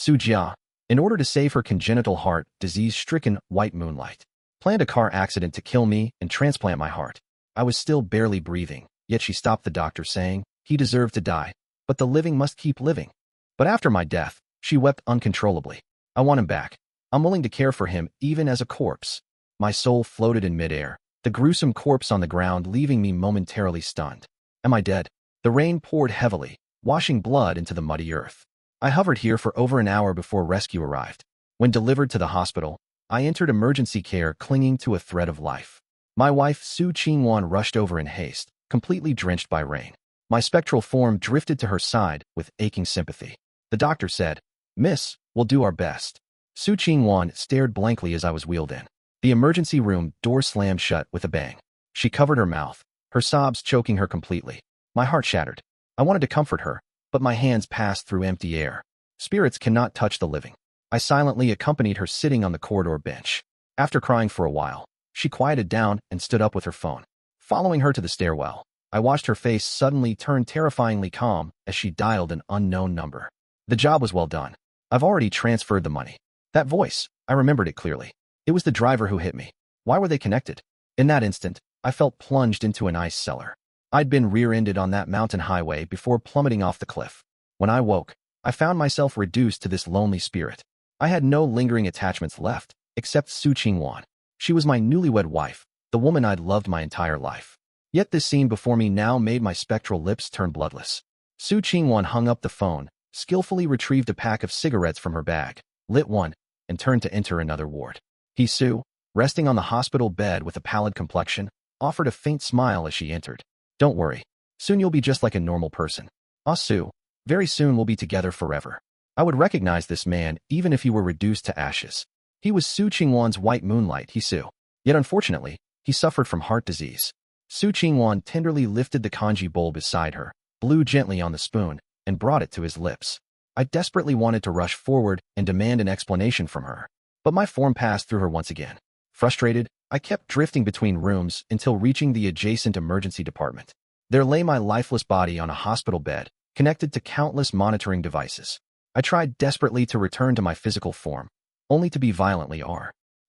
Su Jia, in order to save her congenital heart, disease-stricken white moonlight, planned a car accident to kill me and transplant my heart. I was still barely breathing, yet she stopped the doctor, saying he deserved to die, but the living must keep living. But after my death, she wept uncontrollably. I want him back. I'm willing to care for him even as a corpse. My soul floated in midair, the gruesome corpse on the ground leaving me momentarily stunned. Am I dead? The rain poured heavily, washing blood into the muddy earth. I hovered here for over an hour before rescue arrived. When delivered to the hospital, I entered emergency care clinging to a thread of life. My wife Su Qingwan rushed over in haste, completely drenched by rain. My spectral form drifted to her side with aching sympathy. The doctor said, "Miss, we'll do our best." Su Qingwan stared blankly as I was wheeled in. The emergency room door slammed shut with a bang. She covered her mouth, her sobs choking her completely. My heart shattered. I wanted to comfort her, but my hands passed through empty air. Spirits cannot touch the living. I silently accompanied her sitting on the corridor bench. After crying for a while, she quieted down and stood up with her phone. Following her to the stairwell, I watched her face suddenly turn terrifyingly calm as she dialed an unknown number. The job was well done. I've already transferred the money. That voice, I remembered it clearly. It was the driver who hit me. Why were they connected? In that instant, I felt plunged into an ice cellar. I'd been rear-ended on that mountain highway before plummeting off the cliff. When I woke, I found myself reduced to this lonely spirit. I had no lingering attachments left, except Su Qingwan. She was my newlywed wife, the woman I'd loved my entire life. Yet this scene before me now made my spectral lips turn bloodless. Su Qingwan hung up the phone, skillfully retrieved a pack of cigarettes from her bag, lit one, and turned to enter another ward. Su, resting on the hospital bed with a pallid complexion, offered a faint smile as she entered. Don't worry. Soon you'll be just like a normal person. Ah, Su, very soon we'll be together forever. I would recognize this man even if he were reduced to ashes. He was Su Qingwan's white moonlight, Su. Yet unfortunately, he suffered from heart disease. Su Qingwan tenderly lifted the congee bowl beside her, blew gently on the spoon, and brought it to his lips. I desperately wanted to rush forward and demand an explanation from her, but my form passed through her once again. Frustrated, I kept drifting between rooms until reaching the adjacent emergency department. There lay my lifeless body on a hospital bed, connected to countless monitoring devices. I tried desperately to return to my physical form, only to be violently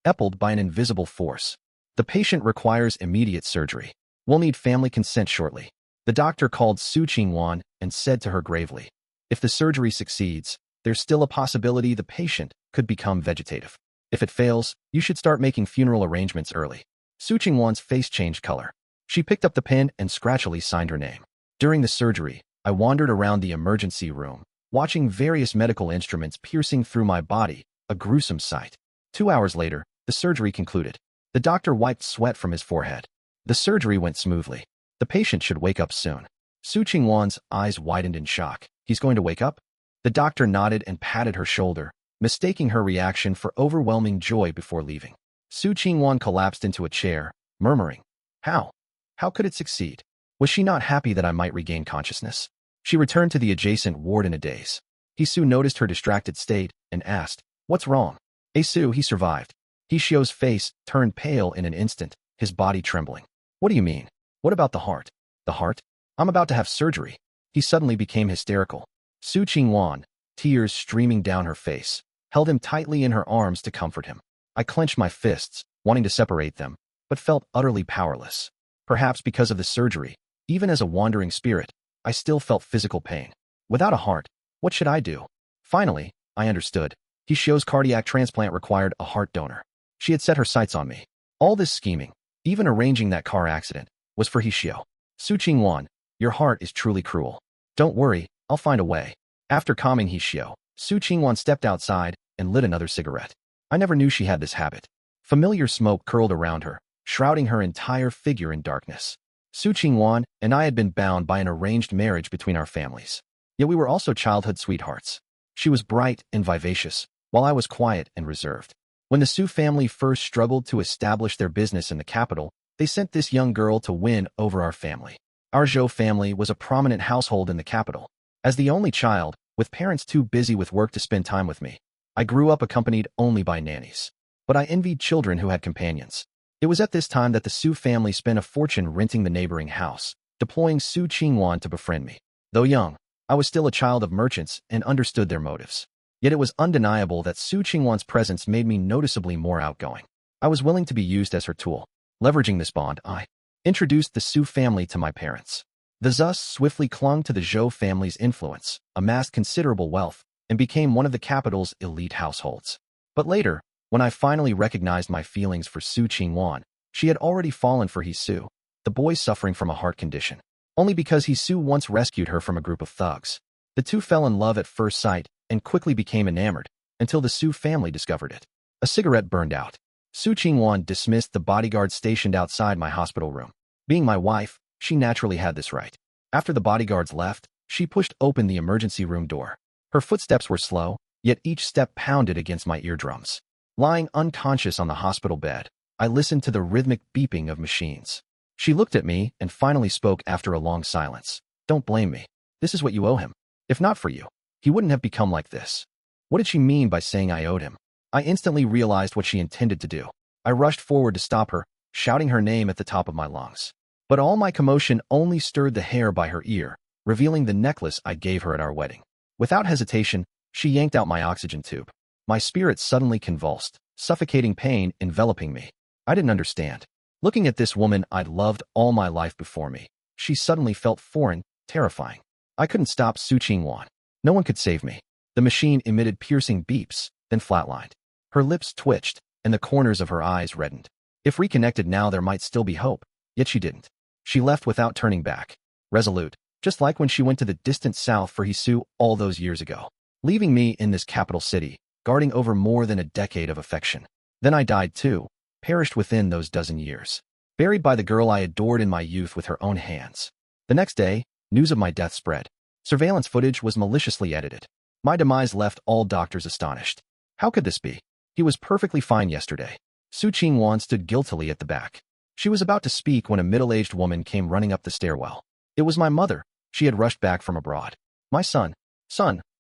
repelled by an invisible force. The patient requires immediate surgery. We'll need family consent shortly. The doctor called Su Qingwan and said to her gravely, if the surgery succeeds, there's still a possibility the patient could become vegetative. If it fails, you should start making funeral arrangements early. Su Qingwan's face changed color. She picked up the pen and scratchily signed her name. During the surgery, I wandered around the emergency room, watching various medical instruments piercing through my body, a gruesome sight. 2 hours later, the surgery concluded. The doctor wiped sweat from his forehead. The surgery went smoothly. The patient should wake up soon. Su Qingwan's eyes widened in shock. He's going to wake up? The doctor nodded and patted her shoulder, mistaking her reaction for overwhelming joy before leaving. Su Qingwan collapsed into a chair, murmuring, How? How could it succeed? Was she not happy that I might regain consciousness? She returned to the adjacent ward in a daze. Su noticed her distracted state and asked, What's wrong? Su, he survived. Xiu's face turned pale in an instant, his body trembling. What do you mean? What about the heart? The heart? I'm about to have surgery. He suddenly became hysterical. Su Qingwan, tears streaming down her face, held him tightly in her arms to comfort him. I clenched my fists, wanting to separate them, but felt utterly powerless. Perhaps because of the surgery, even as a wandering spirit, I still felt physical pain. Without a heart, what should I do? Finally, I understood. Xiu's cardiac transplant required a heart donor. She had set her sights on me. All this scheming, even arranging that car accident, was for Xiu. Su Qingwan, your heart is truly cruel. Don't worry, I'll find a way. After calming Xiu, Su Qingwan stepped outside and lit another cigarette. I never knew she had this habit. Familiar smoke curled around her, shrouding her entire figure in darkness. Su Qingwan and I had been bound by an arranged marriage between our families. Yet we were also childhood sweethearts. She was bright and vivacious, while I was quiet and reserved. When the Su family first struggled to establish their business in the capital, they sent this young girl to win over our family. Our Zhou family was a prominent household in the capital. As the only child, with parents too busy with work to spend time with me, I grew up accompanied only by nannies. But I envied children who had companions. It was at this time that the Su family spent a fortune renting the neighboring house, deploying Su Qingwan to befriend me. Though young, I was still a child of merchants and understood their motives. Yet it was undeniable that Su Qingwan's presence made me noticeably more outgoing. I was willing to be used as her tool. Leveraging this bond, I introduced the Su family to my parents. The Zus swiftly clung to the Zhou family's influence, amassed considerable wealth, and became one of the capital's elite households. But later, when I finally recognized my feelings for Su Qingwan, she had already fallen for Su, the boy suffering from a heart condition. Only because Su once rescued her from a group of thugs. The two fell in love at first sight and quickly became enamored, until the Su family discovered it. A cigarette burned out. Su Qingwan dismissed the bodyguard stationed outside my hospital room. Being my wife, she naturally had this right. After the bodyguards left, she pushed open the emergency room door. Her footsteps were slow, yet each step pounded against my eardrums. Lying unconscious on the hospital bed, I listened to the rhythmic beeping of machines. She looked at me and finally spoke after a long silence. "Don't blame me. This is what you owe him. If not for you, he wouldn't have become like this." What did she mean by saying I owed him? I instantly realized what she intended to do. I rushed forward to stop her, shouting her name at the top of my lungs. But all my commotion only stirred the hair by her ear, revealing the necklace I gave her at our wedding. Without hesitation, she yanked out my oxygen tube. My spirit suddenly convulsed, suffocating pain enveloping me. I didn't understand. Looking at this woman I'd loved all my life before me, she suddenly felt foreign, terrifying. I couldn't stop Su Qingwan. No one could save me. The machine emitted piercing beeps, then flatlined. Her lips twitched, and the corners of her eyes reddened. If reconnected now, there might still be hope. Yet she didn't. She left without turning back, resolute, just like when she went to the distant south for Su all those years ago, leaving me in this capital city, guarding over more than a decade of affection. Then I died too, perished within those dozen years, buried by the girl I adored in my youth with her own hands. The next day, news of my death spread. Surveillance footage was maliciously edited. My demise left all doctors astonished. How could this be? He was perfectly fine yesterday. Su Qingwan stood guiltily at the back. She was about to speak when a middle-aged woman came running up the stairwell. It was my mother. She had rushed back from abroad. "My son,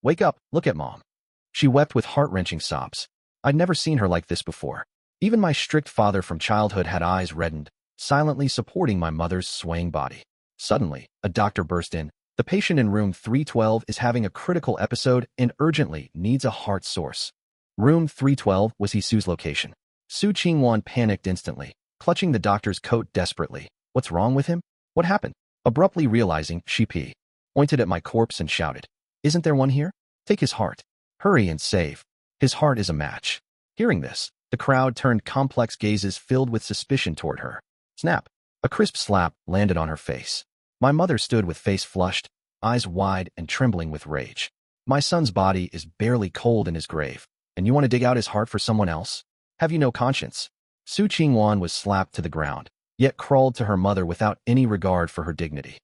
wake up, look at Mom." She wept with heart-wrenching sobs. I'd never seen her like this before. Even my strict father from childhood had eyes reddened, silently supporting my mother's swaying body. Suddenly, a doctor burst in. "The patient in room 312 is having a critical episode and urgently needs a heart source." Room 312 was Su's location. Su Qingwan panicked instantly, clutching the doctor's coat desperately. "What's wrong with him? What happened?" Abruptly realizing, she pointed at my corpse and shouted, "Isn't there one here? Take his heart. Hurry and save. His heart is a match." Hearing this, the crowd turned complex gazes filled with suspicion toward her. Snap! A crisp slap landed on her face. My mother stood with face flushed, eyes wide and trembling with rage. "My son's body is barely cold in his grave, and you want to dig out his heart for someone else? Have you no conscience?" Su Qingwan was slapped to the ground, yet crawled to her mother without any regard for her dignity.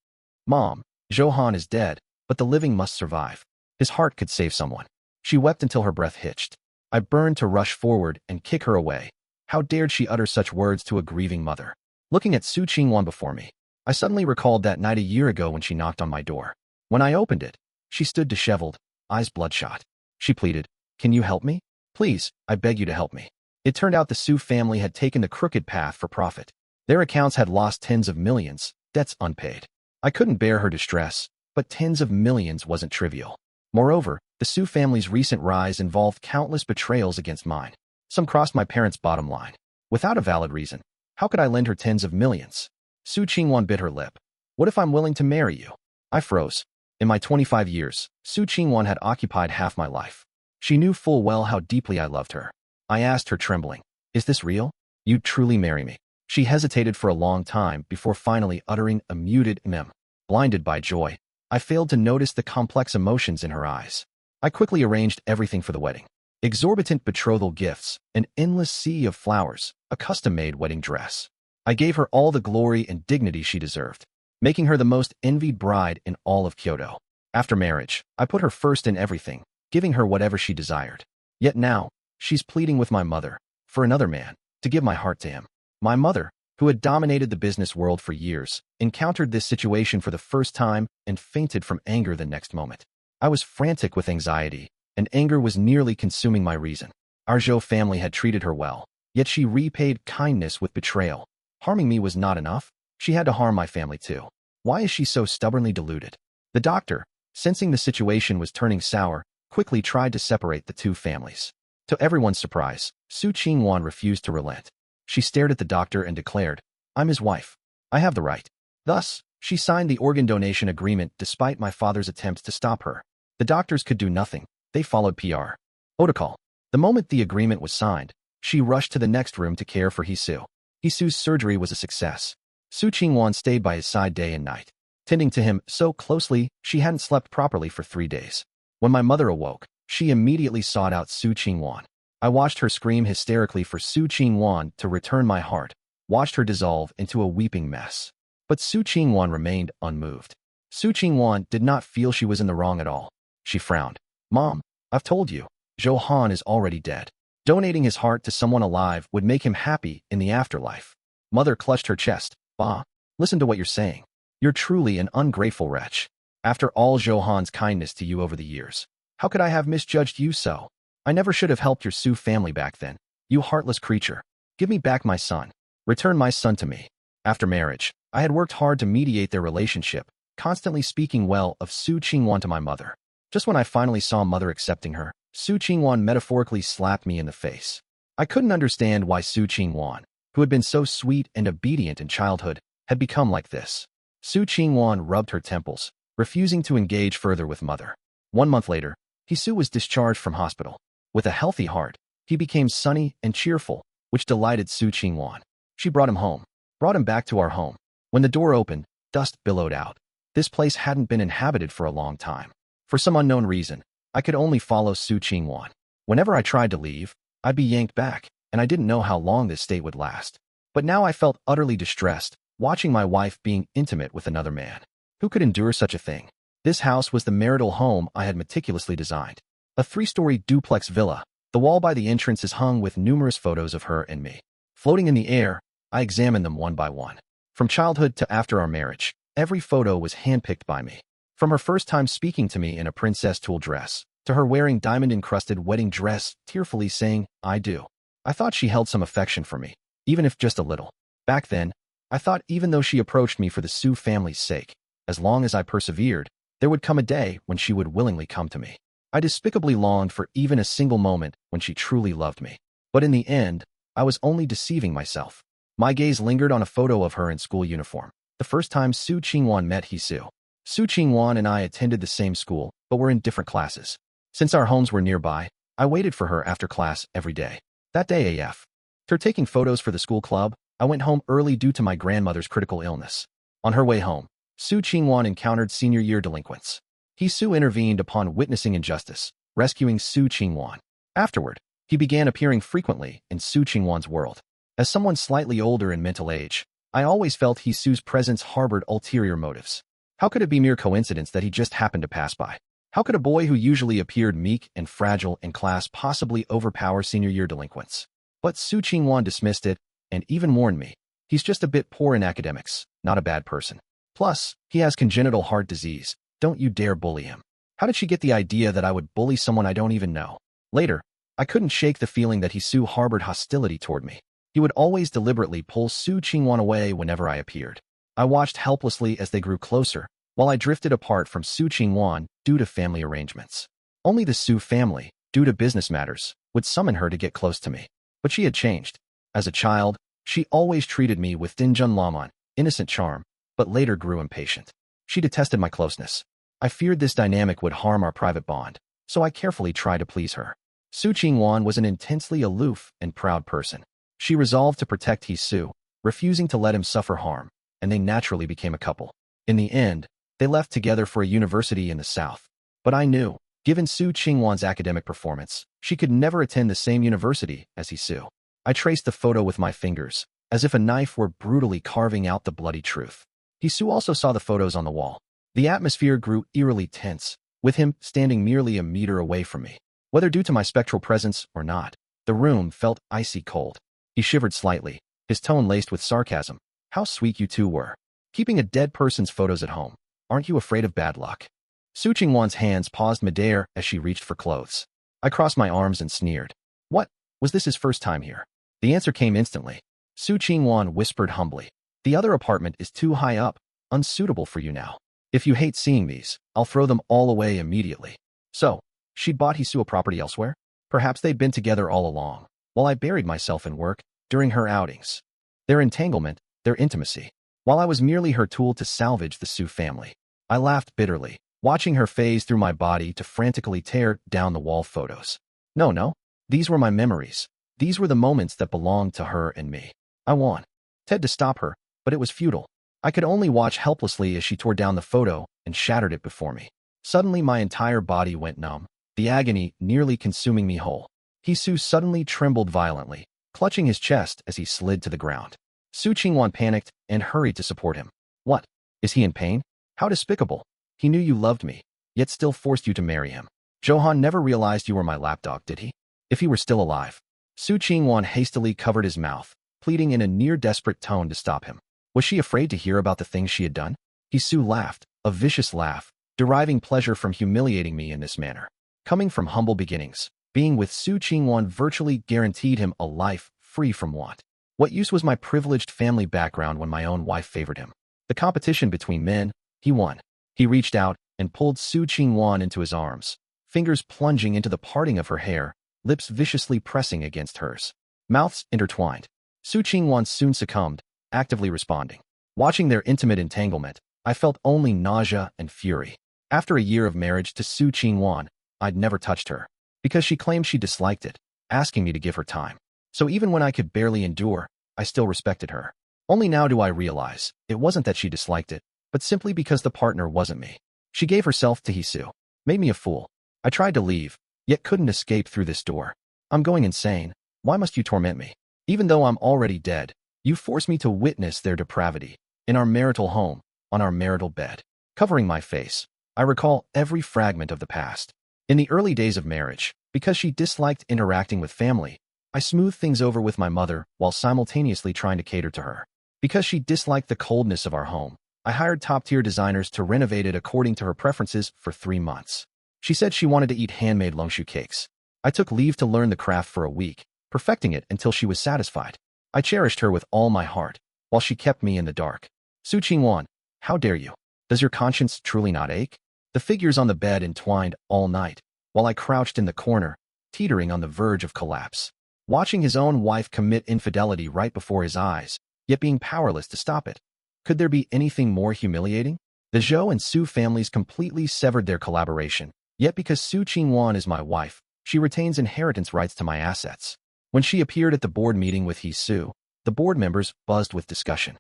"Mom, Johan is dead, but the living must survive. His heart could save someone." She wept until her breath hitched. I burned to rush forward and kick her away. How dared she utter such words to a grieving mother? Looking at Su Qingwan before me, I suddenly recalled that night a year ago when she knocked on my door. When I opened it, she stood disheveled, eyes bloodshot. She pleaded, "Can you help me? Please, I beg you to help me." It turned out the Su family had taken the crooked path for profit. Their accounts had lost tens of millions, debts unpaid. I couldn't bear her distress, but tens of millions wasn't trivial. Moreover, the Su family's recent rise involved countless betrayals against mine. Some crossed my parents' bottom line. Without a valid reason, how could I lend her tens of millions? Su Qingwan bit her lip. "What if I'm willing to marry you?" I froze. In my 25 years, Su Qingwan had occupied half my life. She knew full well how deeply I loved her. I asked her, trembling, "Is this real? You'd truly marry me?" She hesitated for a long time before finally uttering a muted mem. Blinded by joy, I failed to notice the complex emotions in her eyes. I quickly arranged everything for the wedding. Exorbitant betrothal gifts, an endless sea of flowers, a custom-made wedding dress. I gave her all the glory and dignity she deserved, making her the most envied bride in all of Kyoto. After marriage, I put her first in everything, giving her whatever she desired. Yet now, she's pleading with my mother, for another man, to give my heart to him. My mother, who had dominated the business world for years, encountered this situation for the first time and fainted from anger the next moment. I was frantic with anxiety, and anger was nearly consuming my reason. Our Zhou family had treated her well, yet she repaid kindness with betrayal. Harming me was not enough. She had to harm my family too. Why is she so stubbornly deluded? The doctor, sensing the situation was turning sour, quickly tried to separate the two families. To everyone's surprise, Su Qingwan refused to relent. She stared at the doctor and declared, "I'm his wife. I have the right." Thus, she signed the organ donation agreement despite my father's attempts to stop her. The doctors could do nothing. They followed PR. Protocol. The moment the agreement was signed, she rushed to the next room to care for Hisu. Hisu's surgery was a success. Su Qingwan stayed by his side day and night, tending to him so closely she hadn't slept properly for 3 days. When my mother awoke, she immediately sought out Su Qingwan. I watched her scream hysterically for Su Qingwan to return my heart, watched her dissolve into a weeping mess. But Su Qingwan remained unmoved. Su Qingwan did not feel she was in the wrong at all. She frowned. "Mom, I've told you, Zhou Han is already dead. Donating his heart to someone alive would make him happy in the afterlife." Mother clutched her chest. "Ba, listen to what you're saying. You're truly an ungrateful wretch. After all Zhou Han's kindness to you over the years, how could I have misjudged you so? I never should have helped your Su family back then. You heartless creature. Give me back my son. Return my son to me." After marriage, I had worked hard to mediate their relationship, constantly speaking well of Su Qingwan to my mother. Just when I finally saw Mother accepting her, Su Qingwan metaphorically slapped me in the face. I couldn't understand why Su Qingwan, who had been so sweet and obedient in childhood, had become like this. Su Qingwan rubbed her temples, refusing to engage further with Mother. 1 month later, Hisu was discharged from hospital. With a healthy heart, he became sunny and cheerful, which delighted Su Qingwan. She brought him back to our home. When the door opened, dust billowed out. This place hadn't been inhabited for a long time. For some unknown reason, I could only follow Su Qingwan. Whenever I tried to leave, I'd be yanked back, and I didn't know how long this state would last. But now I felt utterly distressed, watching my wife being intimate with another man. Who could endure such a thing? This house was the marital home I had meticulously designed. A 3-story duplex villa. The wall by the entrance is hung with numerous photos of her and me. Floating in the air, I examined them one by one. From childhood to after our marriage, every photo was handpicked by me. From her first time speaking to me in a princess tulle dress, to her wearing diamond-encrusted wedding dress, tearfully saying, "I do." I thought she held some affection for me, even if just a little. Back then, I thought even though she approached me for the Su family's sake, as long as I persevered, there would come a day when she would willingly come to me. I despicably longed for even a single moment when she truly loved me. But in the end, I was only deceiving myself. My gaze lingered on a photo of her in school uniform. The first time Su Qingwan met Hisu. Su Qingwan and I attended the same school, but were in different classes. Since our homes were nearby, I waited for her after class every day. That day after taking photos for the school club, I went home early due to my grandmother's critical illness. On her way home, Su Qingwan encountered senior year delinquents. Hisu intervened upon witnessing injustice, rescuing Su Qingwan. Afterward, he began appearing frequently in Su Qingwan's world. As someone slightly older in mental age, I always felt Hisu's presence harbored ulterior motives. How could it be mere coincidence that he just happened to pass by? How could a boy who usually appeared meek and fragile in class possibly overpower senior year delinquents? But Su Qingwan dismissed it, and even warned me. He's just a bit poor in academics, not a bad person. Plus, he has congenital heart disease. Don't you dare bully him. How did she get the idea that I would bully someone I don't even know? Later, I couldn't shake the feeling that Hisu harbored hostility toward me. He would always deliberately pull Su Qingwan away whenever I appeared. I watched helplessly as they grew closer, while I drifted apart from Su Qingwan due to family arrangements. Only the Su family, due to business matters, would summon her to get close to me. But she had changed. As a child, she always treated me with Dinjun Laman, innocent charm, but later grew impatient. She detested my closeness. I feared this dynamic would harm our private bond, so I carefully tried to please her. Su Qingwan was an intensely aloof and proud person. She resolved to protect Hisu, refusing to let him suffer harm, and they naturally became a couple. In the end, they left together for a university in the south. But I knew, given Su Qingwan's academic performance, she could never attend the same university as Hisu. I traced the photo with my fingers, as if a knife were brutally carving out the bloody truth. Hisu also saw the photos on the wall. The atmosphere grew eerily tense, with him standing merely a meter away from me. Whether due to my spectral presence or not, the room felt icy cold. He shivered slightly, his tone laced with sarcasm. "How sweet you two were. Keeping a dead person's photos at home. Aren't you afraid of bad luck?" Su Qingwan's hands paused midair as she reached for clothes. I crossed my arms and sneered. What? Was this his first time here? The answer came instantly. Su Qingwan whispered humbly. "The other apartment is too high up, unsuitable for you now. If you hate seeing these, I'll throw them all away immediately." So, She'd bought Hisu a property elsewhere? Perhaps they'd been together all along, while I buried myself in work during her outings. Their entanglement, their intimacy, while I was merely her tool to salvage the Su family. I laughed bitterly, watching her phase through my body to frantically tear down the wall photos. No. These were my memories. These were the moments that belonged to her and me. I wanted to stop her, but it was futile. I could only watch helplessly as she tore down the photo and shattered it before me. Suddenly my entire body went numb, the agony nearly consuming me whole. Hisu suddenly trembled violently, clutching his chest as he slid to the ground. Su Qingwan panicked and hurried to support him. What? Is he in pain? How despicable. He knew you loved me, yet still forced you to marry him. Johan never realized you were my lapdog, did he? If he were still alive. Su Qingwan hastily covered his mouth, pleading in a near-desperate tone to stop him. Was she afraid to hear about the things she had done? Hisu laughed, a vicious laugh, deriving pleasure from humiliating me in this manner. Coming from humble beginnings, being with Su Qingwan virtually guaranteed him a life free from want. What use was my privileged family background when my own wife favored him? The competition between men, he won. He reached out and pulled Su Qingwan into his arms, fingers plunging into the parting of her hair, lips viciously pressing against hers. Mouths intertwined. Su Qingwan soon succumbed, actively responding. Watching their intimate entanglement, I felt only nausea and fury. After a year of marriage to Su Qingwan, I'd never touched her, because she claimed she disliked it, asking me to give her time. So even when I could barely endure, I still respected her. Only now do I realize, it wasn't that she disliked it, but simply because the partner wasn't me. She gave herself to Hisu. Made me a fool. I tried to leave, yet couldn't escape through this door. I'm going insane. Why must you torment me? Even though I'm already dead, you force me to witness their depravity. In our marital home, on our marital bed. Covering my face, I recall every fragment of the past. In the early days of marriage, because she disliked interacting with family, I smoothed things over with my mother while simultaneously trying to cater to her. Because she disliked the coldness of our home, I hired top-tier designers to renovate it according to her preferences for 3 months. She said she wanted to eat handmade longshu cakes. I took leave to learn the craft for a week, perfecting it until she was satisfied. I cherished her with all my heart, while she kept me in the dark. Su Qingwan, how dare you? Does your conscience truly not ache? The figures on the bed entwined all night, while I crouched in the corner, teetering on the verge of collapse. Watching his own wife commit infidelity right before his eyes, yet being powerless to stop it. Could there be anything more humiliating? The Zhou and Su families completely severed their collaboration, yet because Su Qingwan is my wife, she retains inheritance rights to my assets. When she appeared at the board meeting with Hisu, the board members buzzed with discussion.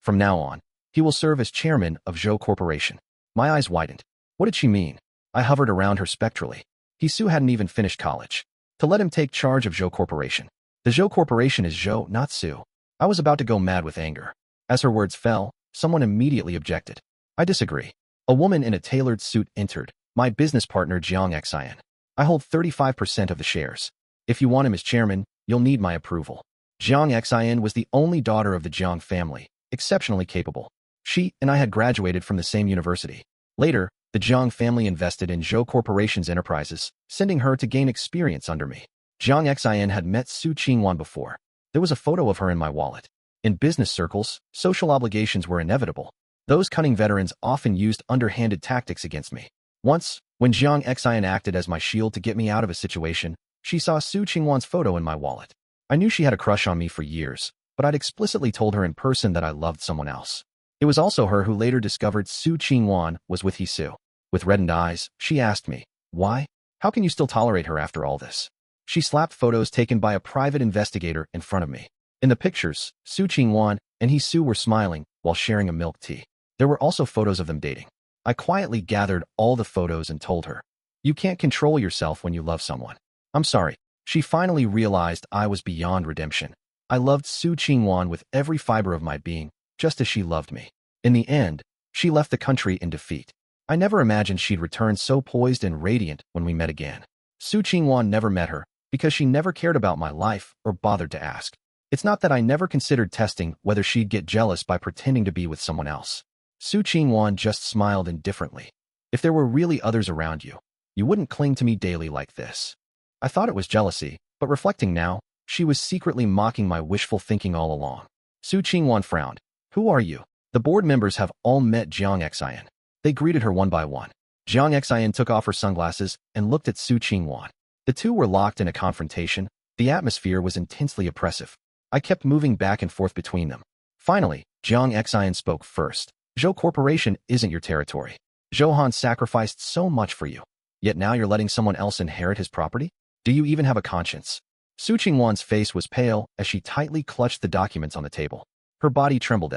From now on, he will serve as chairman of Zhou Corporation. My eyes widened. What did she mean? I hovered around her spectrally. Hisu hadn't even finished college. To let him take charge of Zhou Corporation. The Zhou Corporation is Zhou, not Su. I was about to go mad with anger. As her words fell, someone immediately objected. I disagree. A woman in a tailored suit entered, my business partner Jiang Xian. I hold 35% of the shares. If you want him as chairman, you'll need my approval. Jiang Xian was the only daughter of the Jiang family, exceptionally capable. She and I had graduated from the same university. Later, the Jiang family invested in Zhou Corporation's enterprises, sending her to gain experience under me. Jiang Xian had met Su Qingwan before. There was a photo of her in my wallet. In business circles, social obligations were inevitable. Those cunning veterans often used underhanded tactics against me. Once, when Jiang Xian acted as my shield to get me out of a situation, she saw Su Qingwan's photo in my wallet. I knew she had a crush on me for years, but I'd explicitly told her in person that I loved someone else. It was also her who later discovered Su Qingwan was with Hisu. With reddened eyes, she asked me, why? How can you still tolerate her after all this? She slapped photos taken by a private investigator in front of me. In the pictures, Su Qingwan and Hisu were smiling while sharing a milk tea. There were also photos of them dating. I quietly gathered all the photos and told her, you can't control yourself when you love someone. I'm sorry. She finally realized I was beyond redemption. I loved Su Qingwan with every fiber of my being, just as she loved me. In the end, she left the country in defeat. I never imagined she'd return so poised and radiant when we met again. Su Qingwan never met her, because she never cared about my life or bothered to ask. It's not that I never considered testing whether she'd get jealous by pretending to be with someone else. Su Qingwan just smiled indifferently. If there were really others around you, you wouldn't cling to me daily like this. I thought it was jealousy, but reflecting now, she was secretly mocking my wishful thinking all along. Su Qingwan frowned. Who are you? The board members have all met Jiang Xian. They greeted her one by one. Jiang Xian took off her sunglasses and looked at Su Qingwan. The two were locked in a confrontation. The atmosphere was intensely oppressive. I kept moving back and forth between them. Finally, Jiang Xian spoke first. Zhou Corporation isn't your territory. Zhou Han sacrificed so much for you. Yet now you're letting someone else inherit his property? Do you even have a conscience? Su Qingwan's face was pale as she tightly clutched the documents on the table. Her body trembled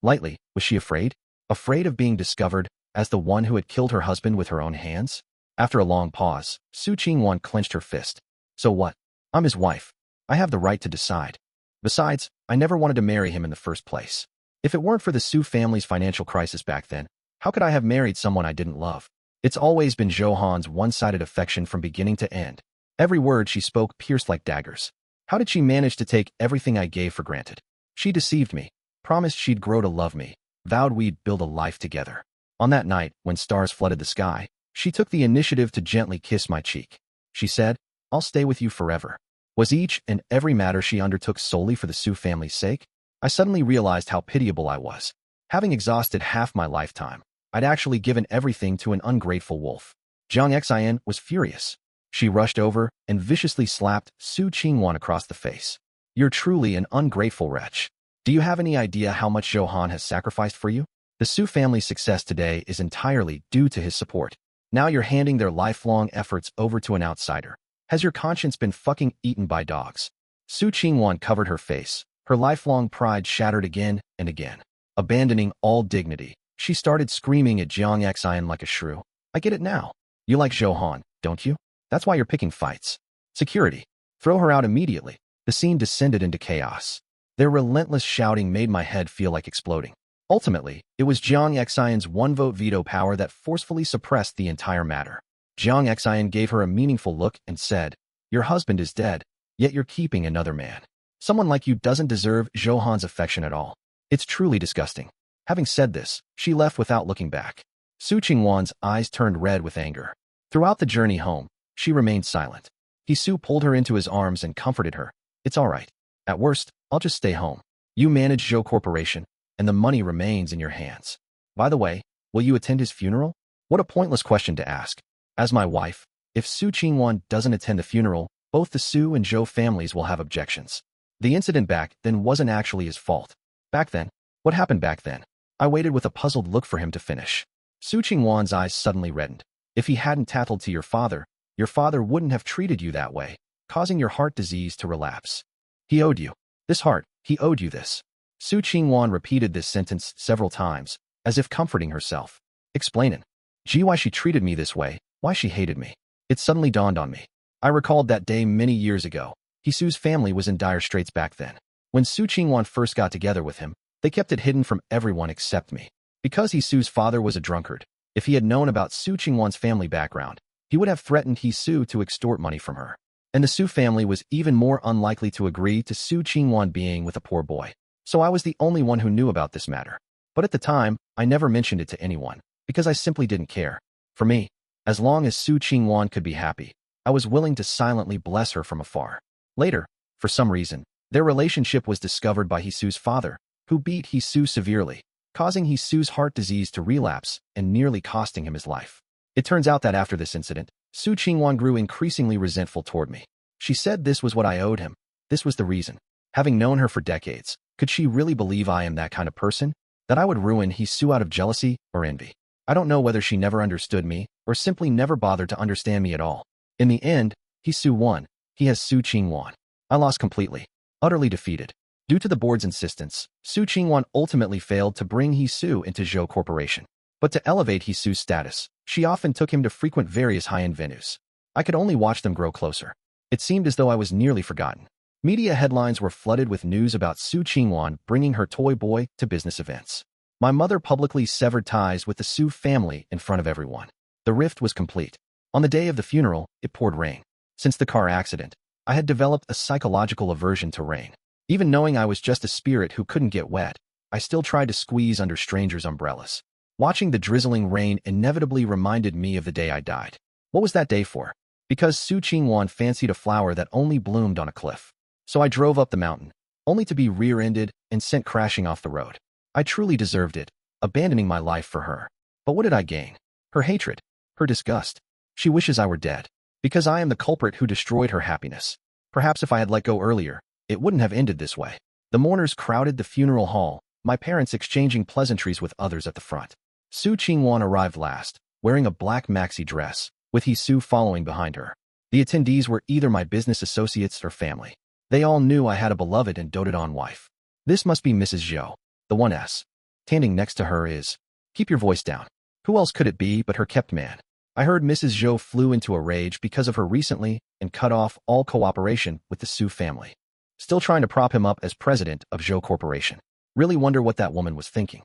lightly. Was she afraid? Afraid of being discovered as the one who had killed her husband with her own hands? After a long pause, Su Qingwan clenched her fist. So what? I'm his wife. I have the right to decide. Besides, I never wanted to marry him in the first place. If it weren't for the Su family's financial crisis back then, how could I have married someone I didn't love? It's always been Zhou Han's one-sided affection from beginning to end. Every word she spoke pierced like daggers. How did she manage to take everything I gave for granted? She deceived me, promised she'd grow to love me, vowed we'd build a life together. On that night, when stars flooded the sky, she took the initiative to gently kiss my cheek. She said, "I'll stay with you forever." Was each and every matter she undertook solely for the Su family's sake? I suddenly realized how pitiable I was. Having exhausted half my lifetime, I'd actually given everything to an ungrateful wolf. Jiang Xian was furious. She rushed over and viciously slapped Su Qingwan across the face. You're truly an ungrateful wretch. Do you have any idea how much Zhou Han has sacrificed for you? The Su family's success today is entirely due to his support. Now you're handing their lifelong efforts over to an outsider. Has your conscience been fucking eaten by dogs? Su Qingwan covered her face. Her lifelong pride shattered again and again. Abandoning all dignity, she started screaming at Jiang Xian like a shrew. I get it now. You like Zhou Han, don't you? That's why you're picking fights. Security. Throw her out immediately. The scene descended into chaos. Their relentless shouting made my head feel like exploding. Ultimately, it was Jiang Xian's one-vote veto power that forcefully suppressed the entire matter. Jiang Xian gave her a meaningful look and said, "Your husband is dead, yet you're keeping another man. Someone like you doesn't deserve Zhou Han's affection at all. It's truly disgusting." Having said this, she left without looking back. Su Qingwan's eyes turned red with anger. Throughout the journey home, she remained silent. Su pulled her into his arms and comforted her. It's all right. At worst, I'll just stay home. You manage Zhou Corporation, and the money remains in your hands. By the way, will you attend his funeral? What a pointless question to ask. As my wife, if Su Qingwan doesn't attend the funeral, both the Su and Zhou families will have objections. The incident back then wasn't actually his fault. Back then? What happened back then? I waited with a puzzled look for him to finish. Su Qingwan's eyes suddenly reddened. If he hadn't tattled to your father wouldn't have treated you that way, causing your heart disease to relapse. He owed you. This heart, he owed you this. Su Qingwan repeated this sentence several times, as if comforting herself. Explaining. Gee, why she treated me this way, why she hated me. It suddenly dawned on me. I recalled that day many years ago. Su's family was in dire straits back then. When Su Qingwan first got together with him, they kept it hidden from everyone except me. Because Su's father was a drunkard, if he had known about Su Qingwan's family background, he would have threatened Su to extort money from her. And the Su family was even more unlikely to agree to Su Qingwan being with a poor boy. So I was the only one who knew about this matter. But at the time, I never mentioned it to anyone, because I simply didn't care. For me, as long as Su Qingwan could be happy, I was willing to silently bless her from afar. Later, for some reason, their relationship was discovered by Su's father, who beat Su severely, causing Su's heart disease to relapse and nearly costing him his life. It turns out that after this incident, Su Qingwan grew increasingly resentful toward me. She said this was what I owed him. This was the reason. Having known her for decades, could she really believe I am that kind of person? That I would ruin Su out of jealousy or envy? I don't know whether she never understood me or simply never bothered to understand me at all. In the end, Su won. He has Su Qingwan. I lost completely, utterly defeated. Due to the board's insistence, Su Qingwan ultimately failed to bring Su into Zhou Corporation. But to elevate Su's status, she often took him to frequent various high-end venues. I could only watch them grow closer. It seemed as though I was nearly forgotten. Media headlines were flooded with news about Su Qingwan bringing her toy boy to business events. My mother publicly severed ties with the Su family in front of everyone. The rift was complete. On the day of the funeral, it poured rain. Since the car accident, I had developed a psychological aversion to rain. Even knowing I was just a spirit who couldn't get wet, I still tried to squeeze under strangers' umbrellas. Watching the drizzling rain inevitably reminded me of the day I died. What was that day for? Because Su Qingwan fancied a flower that only bloomed on a cliff. So I drove up the mountain, only to be rear-ended and sent crashing off the road. I truly deserved it, abandoning my life for her. But what did I gain? Her hatred. Her disgust. She wishes I were dead. Because I am the culprit who destroyed her happiness. Perhaps if I had let go earlier, it wouldn't have ended this way. The mourners crowded the funeral hall, my parents exchanging pleasantries with others at the front. Su Qingwan arrived last, wearing a black maxi dress, with Hisu following behind her. The attendees were either my business associates or family. They all knew I had a beloved and doted-on wife. This must be Mrs. Zhou, the 1S. Standing next to her is... Keep your voice down. Who else could it be but her kept man? I heard Mrs. Zhou flew into a rage because of her recently and cut off all cooperation with the Su family. Still trying to prop him up as president of Zhou Corporation. Really wonder what that woman was thinking.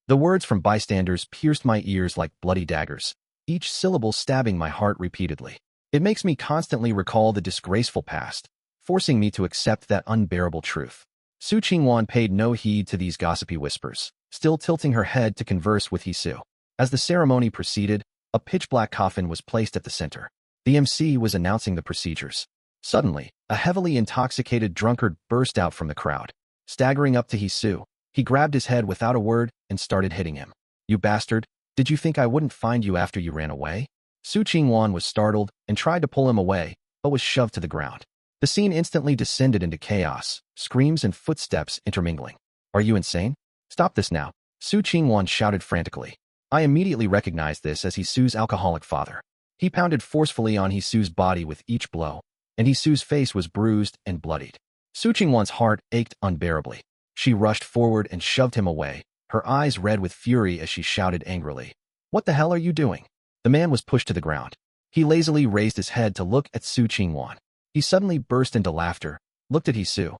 The words from bystanders pierced my ears like bloody daggers, each syllable stabbing my heart repeatedly. It makes me constantly recall the disgraceful past, forcing me to accept that unbearable truth. Su Qingwan paid no heed to these gossipy whispers, still tilting her head to converse with Hisu. As the ceremony proceeded, a pitch-black coffin was placed at the center. The MC was announcing the procedures. Suddenly, a heavily intoxicated drunkard burst out from the crowd. Staggering up to Hisu, he grabbed his head without a word and started hitting him. You bastard, did you think I wouldn't find you after you ran away? Su Qingwan was startled and tried to pull him away, but was shoved to the ground. The scene instantly descended into chaos, screams and footsteps intermingling. Are you insane? Stop this now, Su Qingwan shouted frantically. I immediately recognized this as Hisu's alcoholic father. He pounded forcefully on Hisu's body with each blow, and Hisu's face was bruised and bloodied. Su Qingwan's heart ached unbearably. She rushed forward and shoved him away, her eyes red with fury as she shouted angrily. What the hell are you doing? The man was pushed to the ground. He lazily raised his head to look at Su Qingwan. He suddenly burst into laughter, looked at Hisu.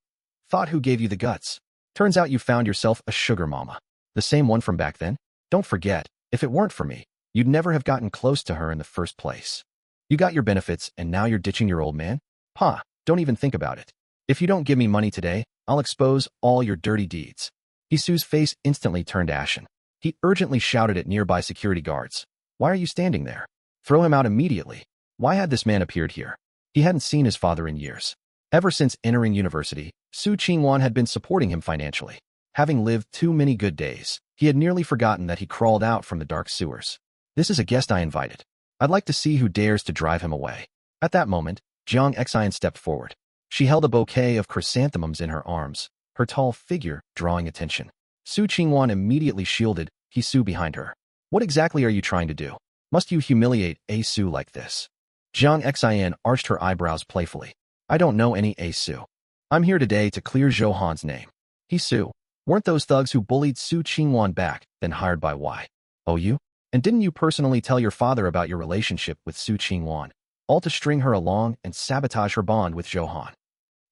Thought who gave you the guts? Turns out you found yourself a sugar mama. The same one from back then? Don't forget, if it weren't for me, you'd never have gotten close to her in the first place. You got your benefits and now you're ditching your old man? Pa, don't even think about it. If you don't give me money today, I'll expose all your dirty deeds. Hisu's face instantly turned ashen. He urgently shouted at nearby security guards. Why are you standing there? Throw him out immediately. Why had this man appeared here? He hadn't seen his father in years. Ever since entering university, Su Qingwan had been supporting him financially. Having lived too many good days, he had nearly forgotten that he crawled out from the dark sewers. This is a guest I invited. I'd like to see who dares to drive him away. At that moment, Jiang Xian stepped forward. She held a bouquet of chrysanthemums in her arms, her tall figure drawing attention. Su Qingwan immediately shielded Hisu behind her. What exactly are you trying to do? Must you humiliate Su like this? Jiang Xian arched her eyebrows playfully. I don't know any Su. I'm here today to clear Zhou name. Hisu, weren't those thugs who bullied Su Qingwan back, then hired by Y? Oh, you? And didn't you personally tell your father about your relationship with Su Qingwan, all to string her along and sabotage her bond with Zhou?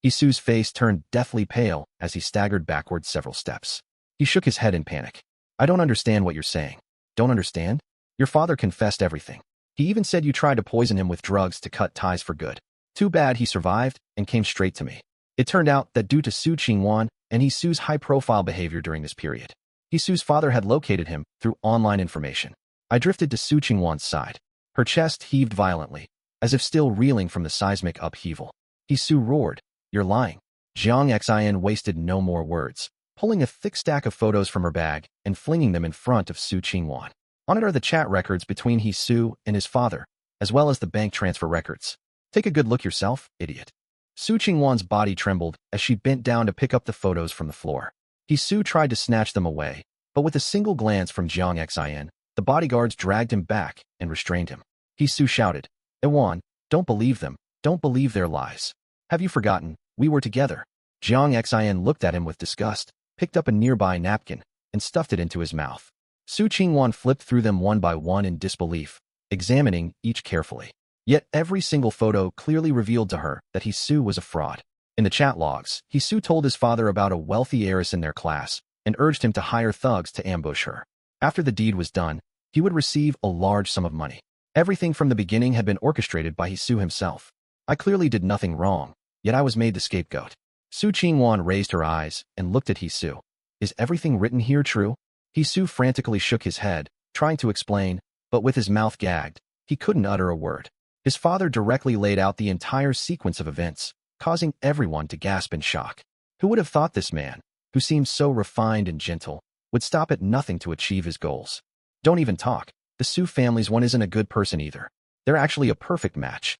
Hisu's face turned deathly pale as he staggered backward several steps. He shook his head in panic. I don't understand what you're saying. Don't understand? Your father confessed everything. He even said you tried to poison him with drugs to cut ties for good. Too bad he survived and came straight to me. It turned out that due to Su Qingwan and Hisu's high-profile behavior during this period, Hisu's father had located him through online information. I drifted to Su Qingwan's side. Her chest heaved violently, as if still reeling from the seismic upheaval. Hisu roared, You're lying. Jiang Xian wasted no more words, pulling a thick stack of photos from her bag and flinging them in front of Su Qingwan. On it are the chat records between Hisu and his father, as well as the bank transfer records. Take a good look yourself, idiot. Su Qingwan's body trembled as she bent down to pick up the photos from the floor. Hisu tried to snatch them away, but with a single glance from Jiang Xian, the bodyguards dragged him back and restrained him. Hisu shouted, Ewan, don't believe them. Don't believe their lies. Have you forgotten? We were together. Jiang Xian looked at him with disgust, picked up a nearby napkin, and stuffed it into his mouth. Su Qingwan flipped through them one by one in disbelief, examining each carefully. Yet every single photo clearly revealed to her that Hisu was a fraud. In the chat logs, Hisu told his father about a wealthy heiress in their class and urged him to hire thugs to ambush her. After the deed was done, he would receive a large sum of money. Everything from the beginning had been orchestrated by Hisu himself. I clearly did nothing wrong, yet I was made the scapegoat. Su Qingwan raised her eyes and looked at Hisu. Is everything written here true? Hisu frantically shook his head, trying to explain, but with his mouth gagged, he couldn't utter a word. His father directly laid out the entire sequence of events, causing everyone to gasp in shock. Who would have thought this man, who seemed so refined and gentle, would stop at nothing to achieve his goals? Don't even talk. The Su family's one isn't a good person either. They're actually a perfect match.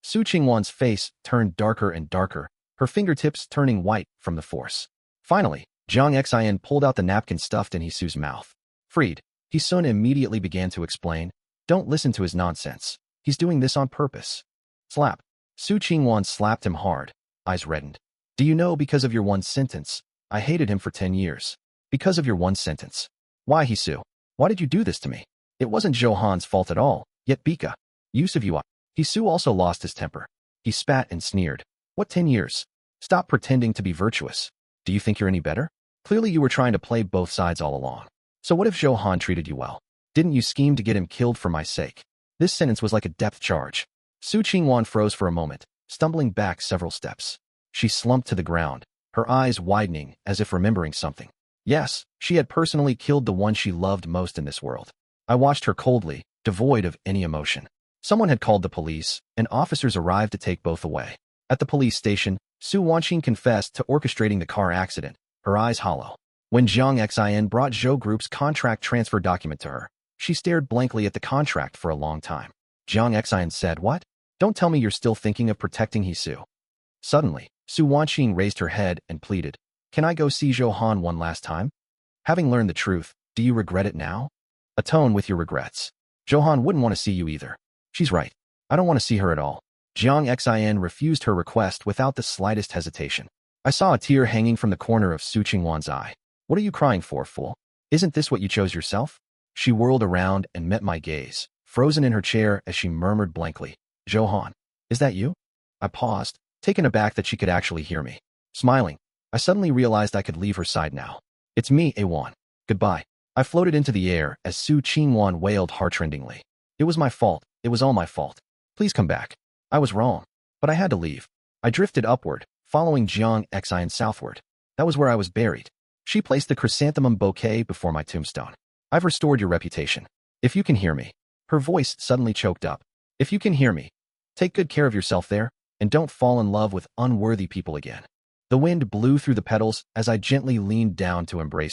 Su Qingwan's face turned darker and darker, her fingertips turning white from the force. Finally, Jiang Xin pulled out the napkin stuffed in Hisu's mouth. Freed, Hisun immediately began to explain, "Don't listen to his nonsense. He's doing this on purpose." Slap. Su Qingwan slapped him hard, eyes reddened. "Do you know, because of your one sentence, I hated him for 10 years. Because of your one sentence. Why, Hisu? Why did you do this to me? It wasn't Johan's fault at all, yet Bika. Use of you up." Hisu also lost his temper. He spat and sneered. "What 10 years? Stop pretending to be virtuous. Do you think you're any better? Clearly you were trying to play both sides all along. So what if Johan treated you well? Didn't you scheme to get him killed for my sake?" This sentence was like a depth charge. Su Qingwan froze for a moment, stumbling back several steps. She slumped to the ground, her eyes widening as if remembering something. Yes, she had personally killed the one she loved most in this world. I watched her coldly, devoid of any emotion. Someone had called the police, and officers arrived to take both away. At the police station, Su Wanqing confessed to orchestrating the car accident, her eyes hollow. When Jiang Xin brought Zhou Group's contract transfer document to her, she stared blankly at the contract for a long time. Jiang Xin said, "What? Don't tell me you're still thinking of protecting Hisu." Suddenly, Su Wanqing raised her head and pleaded, "Can I go see Johan one last time? Having learned the truth, do you regret it now? Atone with your regrets. Johan wouldn't want to see you either." "She's right. I don't want to see her at all." Jiang Xin refused her request without the slightest hesitation. I saw a tear hanging from the corner of Su Qingwan's eye. "What are you crying for, fool? Isn't this what you chose yourself?" She whirled around and met my gaze, frozen in her chair as she murmured blankly, "Johan, is that you?" I paused, taken aback that she could actually hear me. Smiling, I suddenly realized I could leave her side now. "It's me, A1. Goodbye." I floated into the air as Su Qingwan wailed heartrendingly. "It was my fault. It was all my fault. Please come back. I was wrong. But I had to leave." I drifted upward, following Jiang Xin southward. That was where I was buried. She placed the chrysanthemum bouquet before my tombstone. "I've restored your reputation. If you can hear me." Her voice suddenly choked up. "If you can hear me, take good care of yourself there, and don't fall in love with unworthy people again." The wind blew through the petals as I gently leaned down to embrace